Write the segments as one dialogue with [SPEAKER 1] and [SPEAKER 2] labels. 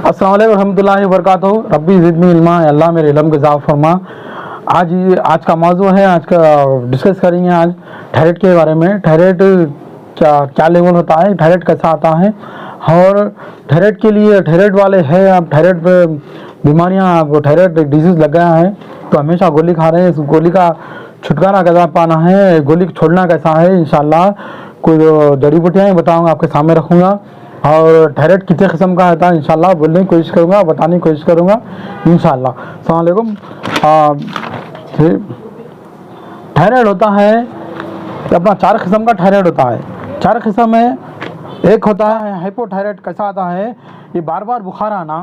[SPEAKER 1] अस्सलाम वालेकुम रहमतुल्लाहि व बरकातहू। रब्बी ज़िदनी इल्मा, अल्लाह मेरे इल्म का इज़ाफ़ा फरमा। आज का मौजू है, आज का डिस्कस करेंगे आज थायराइड के बारे में। थायराइड क्या क्या लेवल होता है, थायराइड कैसा आता है, और थायराइड के लिए थायराइड वाले हैं आप, थायराइड पे बीमारियाँ, आपको थायराइड डिजीज़ लग गया है तो हमेशा गोली खा रहे हैं। इस गोली का छुटकारा कैसा पाना है, गोली छोड़ना कैसा है, इंशाल्लाह कुछ जड़ी बूटियाँ बताऊँगा, आपके सामने रखूँगा। और थायराइड कितने किस्म का आता है इंशाल्लाह बोलने की कोशिश करूँगा, बताने की कोशिश करूँगा इंशाल्लाह। अस्सलाम वालेकुम। थायराइड होता है अपना 4 किस्म का थायराइड होता है। 4 किस्म में एक होता है हाइपोथायराइड। कैसा आता है, ये बार बार बुखार आना,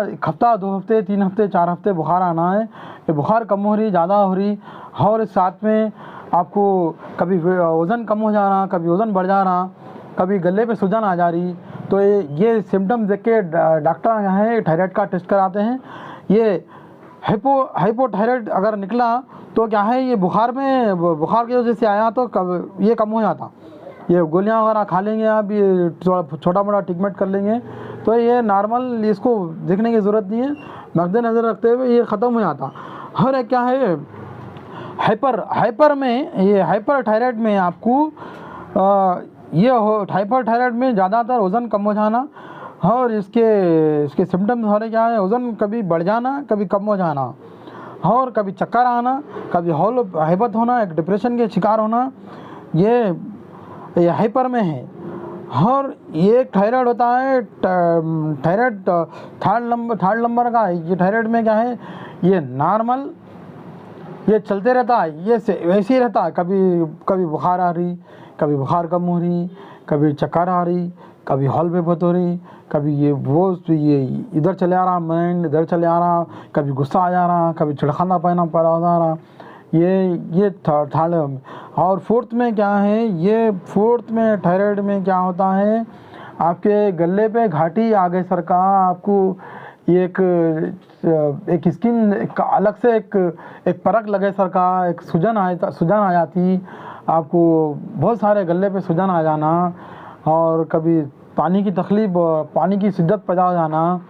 [SPEAKER 1] एक हफ्ता, 2 हफ्ते, 3 हफ्ते, 4 हफ्ते बुखार आना है। ये बुखार कम हो रही, ज़्यादा हो रही, और साथ में आपको कभी वज़न कम हो जाना, कभी वज़न बढ़ जाना, कभी गले पे सूजन आ जा रही। तो ये सिम्टम्स देख के डॉक्टर यहाँ है थायराइड का टेस्ट कराते हैं। ये हाइपोथायराइड अगर निकला तो क्या है, ये बुखार की वजह से आया तो ये कम हो जाता। ये गोलियां वगैरह खा लेंगे आप, ये छोटा मोटा ट्रीटमेंट कर लेंगे तो ये नॉर्मल, इसको देखने की ज़रूरत नहीं है, मद्देनज़र रखते हुए ये ख़त्म हो जाता। हर एक क्या है हाइपर में, ये हाइपर थायराइड में आपको हाइपर थायराइड में ज़्यादातर वज़न कम हो जाना, और इसके सिम्टम्स हो रहे क्या है, वज़न कभी बढ़ जाना, कभी कम हो जाना, और कभी चक्कर आना, कभी हाइबत होना, एक डिप्रेशन के शिकार होना। ये हाइपर में है। और ये थायराइड होता है, थायराइड थर्ड नंबर का है। ये थायराइड में क्या है, ये नॉर्मल, ये चलते रहता है, ये वैसे ही रहता है। कभी बुखार आ रही, कभी बुखार कम हो रही, कभी चक्कर आ रही, कभी हॉल में बहुत हो रही, कभी ये इधर चले आ रहा, माइंड इधर चले आ रहा, कभी गुस्सा आ जा रहा, कभी छिड़खाना पाना पड़ा जा रहा। ये थर्ड। और फोर्थ में क्या है, ये फोर्थ में थायराइड में क्या होता है, आपके गले पे घाटी आगे सर का, आपको एक स्किन अलग से एक परक लगे सर का, एक सूजन आ जाती आपको, बहुत सारे गले पे सूजन आ जाना, और कभी पानी की तकलीफ, पानी की शिद्दत पैदा जाना,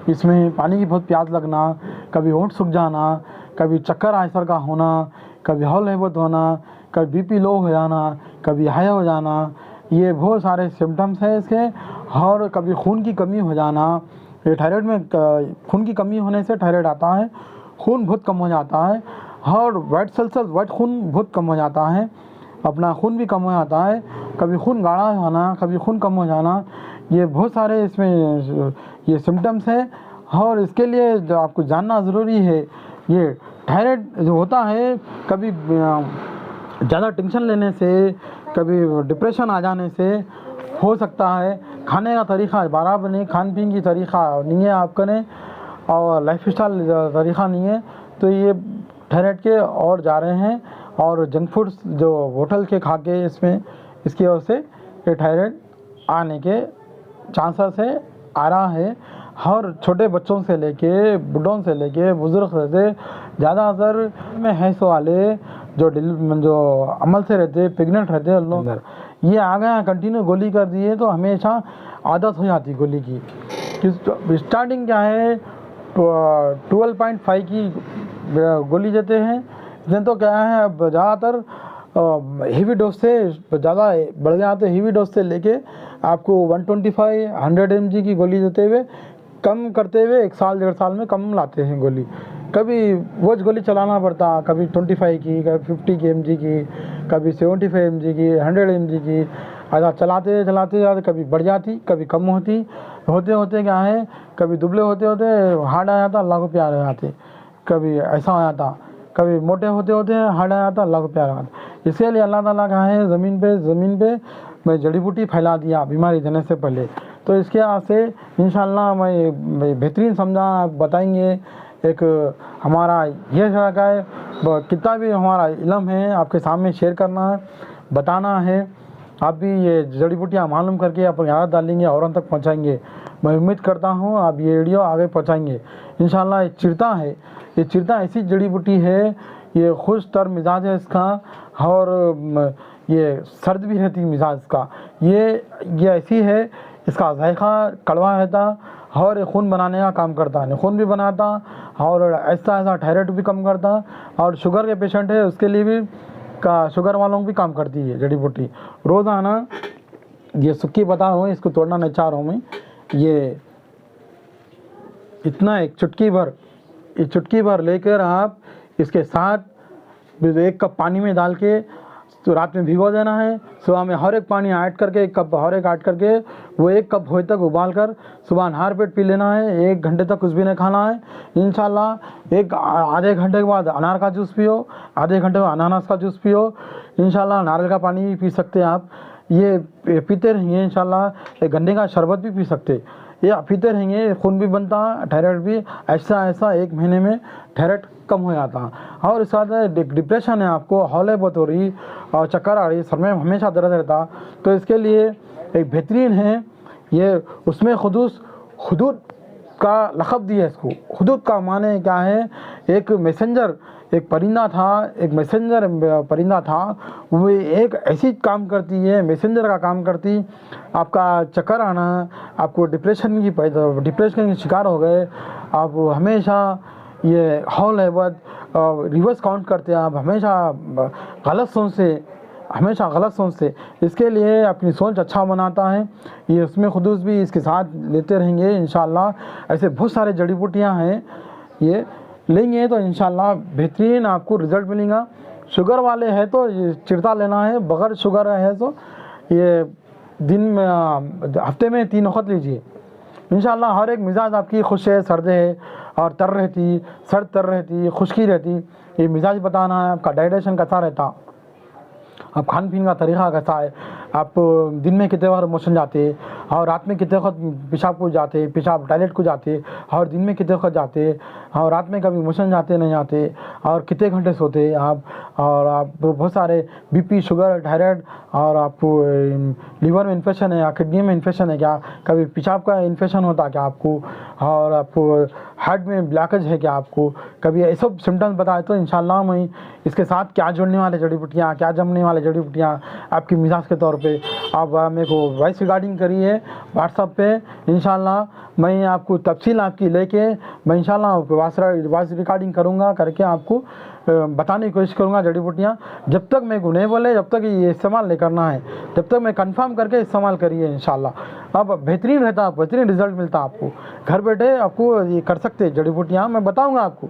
[SPEAKER 1] इसमें पानी की बहुत प्यास लगना, कभी होंठ सूख जाना, कभी चक्कर आयसर का होना, कभी हौल हेबत होना, कभी बीपी लो हो जाना, कभी हाई हो जाना। ये बहुत सारे सिम्टम्स हैं इसके। और कभी खून की कमी हो जाना। ये थायराइड में खून की कमी होने से थायराइड आता है, खून बहुत कम हो जाता है, और वाइट खून बहुत कम हो जाता है, अपना खून भी कम हो जाता है, कभी खून गाढ़ा होना, कभी खून कम हो जाना। ये बहुत सारे इसमें ये सिम्टम्स है। और इसके लिए जो आपको जानना ज़रूरी है, ये थायराइड जो होता है, कभी ज़्यादा टेंशन लेने से, कभी डिप्रेशन आ जाने से हो सकता है। खाने का तरीक़ा बराबर नहीं, खान पीन की तरीक़ा नहीं है आपका ने, और लाइफ स्टाइल तरीक़ा नहीं है, तो ये थायराइड के और जा रहे हैं। और जंक फूड्स जो होटल के खा के इसकी वजह से ये थायराइड आने के चांसेस है, आ रहा है। और छोटे बच्चों से लेके, बूढ़ों से लेके, बुज़ुर्ग से ज़्यादातर में हैंस वाले जो अमल से रहते, प्रेग्नेंट रहते हैं लोग, ये आ गए कंटिन्यू गोली कर दिए तो हमेशा आदत हो जाती गोली की। स्टार्टिंग क्या है, 12.5 की गोली देते हैं, इसमें तो क्या है, अब ज़्यादातर हेवी डोज से ज़्यादा बढ़ गया, तो हेवी डोज से लेके आपको 125-100 mg की गोली देते हुए कम करते हुए 1 साल 1.5 साल में कम लाते हैं गोली। कभी वो गोली चलाना पड़ता, कभी 25 की, कभी 50 mg की, कभी 75 mg की, 100 mg की, ऐसा चलाते जाते कभी बढ़ जाती, कभी कम होती। होते क्या है, कभी दुबले होते हार्ड आ जाता, अल्लाह को प्यार हो जाते, कभी ऐसा हो जाता, कभी मोटे होते हार्ड आ जाता, अल्लाह को प्यार आता। इसीलिए अल्लाह ताला कहा है, ज़मीन पे मैं जड़ी बूटी फैला दिया बीमारी देने से पहले। तो इसके से इंशाल्लाह मैं बेहतरीन समझा बताएंगे। एक हमारा ये का है, कितना भी हमारा इल्म है आपके सामने शेयर करना है, बताना है। आप भी ये जड़ी बूटियाँ मालूम करके अपनी याद डालेंगे, औरों तक पहुँचाएंगे। मैं उम्मीद करता हूँ आप ये वीडियो आगे पहुँचाएंगे इंशाल्लाह। ये चिरता है, ये चिरता ऐसी जड़ी बूटी है, ये खुश तर मिजाज है इसका, और ये सर्द भी रहती मिजाज का। ये ऐसी है, इसका जायका कड़वा रहता और ये खून बनाने का काम करता है, खून भी बनाता और ऐसा ऐसा थायराइड भी कम करता। और शुगर के पेशेंट है उसके लिए भी शुगर वालों को भी काम करती है जड़ी बूटी। रोज़ाना ये सुक्की बता रहा हूँ, इसको तोड़ना नहीं चाह रहा हूँ मैं। ये इतना एक चुटकी भर लेकर आप इसके साथ 1 कप पानी में डाल के तो रात में भिगो देना है। सुबह में हर एक पानी ऐड करके 1 कप हर एक ऐड करके वो 1 कप होए तक उबाल कर सुबह नहार पेट पी लेना है। 1 घंटे तक कुछ भी नहीं खाना है। इंशाल्लाह आधे घंटे के बाद अनार का जूस पियो, आधे घंटे बाद अनानास का जूस पियो। इंशाल्लाह नारियल का पानी भी पी सकते हैं आप। ये पीते रहेंगे इंशाल्लाह। गन्ने का शरबत भी पी सकते, ये पीते रहेंगे, खून भी बनता, थायराइड भी ऐसा 1 महीने में थायराइड कम हो जाता। और इस साथ डिप्रेशन है, आपको हौले बहुत हो रही और चक्कर आ रही, सर में हमेशा दर्द रहता, तो इसके लिए एक बेहतरीन है ये। उसमें हुदूद का लक़ब दिया है इसको। हुदूद का माने क्या है? एक मैसेंजर, एक परिंदा था, एक मैसेंजर परिंदा था। वो एक ऐसी काम करती है, मैसेंजर का काम करती। आपका चक्कर आना, आपको डिप्रेशन की शिकार हो गए, आप हमेशा ये हौल है बहुत रिवर्स काउंट करते हैं आप, हमेशा गलत सोच से। इसके लिए अपनी सोच अच्छा बनाता है ये। उसमें खुदूस भी इसके साथ लेते रहेंगे इंशाल्लाह। ऐसे बहुत सारे जड़ी बूटियाँ हैं, ये लेंगे तो इंशाल्लाह बेहतरीन आपको रिज़ल्ट मिलेगा। शुगर वाले हैं तो ये चिरता लेना है, बगैर शुगर है तो ये दिन में हफ्ते में 3 वक्त लीजिए इंशाल्लाह। हर एक मिजाज आपकी खुश है, सर्द है और तर रहती, खुश्की रहती। ये मिजाज बताना है, आपका डाइजेशन कैसा रहता, अब खान पीन का तरीक़ा कैसा है, आप दिन में कितने बार मोशन जाते और रात में कितने वक्त पेशाब टॉयलेट को जाते और दिन में कितने वक्त जाते और रात में कभी मोशन जाते नहीं जाते और कितने घंटे सोते आप। और आप बहुत सारे बीपी, शुगर, थायराइड और आपको लीवर में इन्फेक्शन है या किडनी में इन्फेक्शन है क्या, कभी पेशाब का इन्फेक्शन होता क्या आपको, और आपको हार्ट में ब्लॉकेज है क्या आपको, कभी ये सब सिम्टम्स बताए तो इंशाल्लाह मैं इसके साथ क्या जोड़ने वाले जड़ी बूटियाँ, क्या जमने वाले जड़ी बूटियाँ आपकी मिजाज के तौर पे आप मेरे को वॉइस रिकॉर्डिंग करिए व्हाट्सएप पे। इंशाल्लाह मैं आपको तफसील आपकी लेके मैं इंशाल्लाह वॉइस रिकॉर्डिंग करूँगा, करके आपको बताने की कोशिश करूँगा जड़ी बूटियाँ। जब तक मेरे को नहीं बोले जब तक ये इस्तेमाल नहीं करना है, जब तक मैं कंफर्म करके इस्तेमाल करिए इंशाल्लाह। अब बेहतरीन रहता, बेहतरीन रिजल्ट मिलता आपको। घर बैठे आपको ये कर सकते हैं जड़ी बूटियाँ, मैं बताऊँगा आपको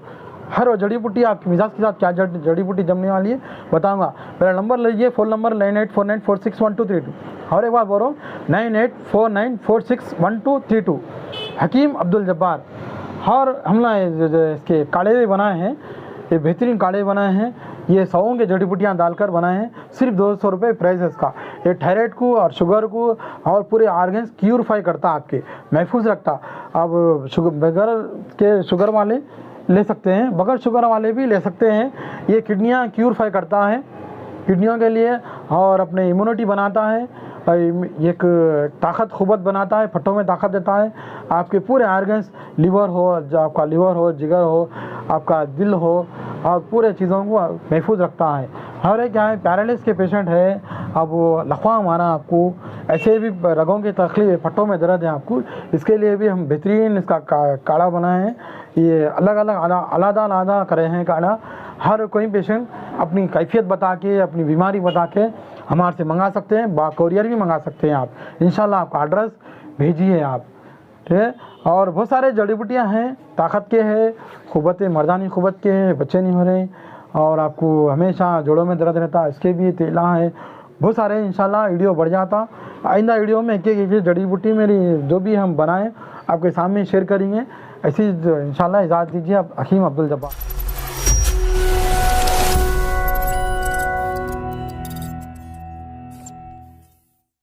[SPEAKER 1] हर जड़ी बूटी आपकी मिजाज के साथ क्या जड़ी बूटी जमने वाली है बताऊँगा। मेरा नंबर लीजिए, फ़ोन नंबर 9849461232। और एक बार बोल रहा हूँ 9849461232। हकीम अब्दुल जब्बार। और हमने इसके काढ़े भी बनाए हैं, ये बेहतरीन काढ़े बनाए हैं, ये 100 के जड़ी बूटियाँ डालकर बनाए हैं, सिर्फ 200 रुपये प्राइस है इसका। ये थायराइड को और शुगर को और पूरे ऑर्गन्स प्यूरीफाई करता, आपके महफूज रखता। अब बगैर के शुगर वाले ले सकते हैं, बगैर शुगर वाले भी ले सकते हैं। ये किडनियाँ प्यूरीफाई करता है किडनियों के लिए, और अपने इम्यूनिटी बनाता है, एक ताकत ख़ुबत बनाता है, फटों में ताकत देता है। आपके पूरे ऑर्गन्स, लीवर हो, आपका लीवर हो, जिगर हो, आपका दिल हो, और पूरे चीज़ों को महफूज रखता है। हर एक क्या है, पैरालिसिस के पेशेंट है, अब वो लकवा मारा आपको, ऐसे भी रगों की तकलीफ, फटों में दर्द है आपको, इसके लिए भी हम बेहतरीन इसका काढ़ा बनाए हैं। ये अलग अलग करे हैं काढ़ा। हर कोई पेशेंट अपनी कैफियत बता के, अपनी बीमारी बता के हमारे से मंगा सकते हैं, कोरियर भी मंगा सकते हैं आप इंशाल्लाह। आपका एड्रेस भेजिए आप, ठीक है। और बहुत सारे जड़ी बूटियाँ हैं, ताकत के हैं, ख़ुबत मर्दानी ख़ुबत के हैं, बच्चे नहीं हो रहे, और आपको हमेशा जोड़ों में दर्द रहता, इसके भी तेला है, बहुत सारे। इंशाल्लाह वीडियो बढ़ जाता, आइंदा वीडियो में एक जड़ी बूटी मेरी जो भी हम बनाएं आपके सामने शेयर करेंगे। ऐसी इंशाल्लाह इजाज़त दीजिए। आप हकीम अब्दुल जब्बार।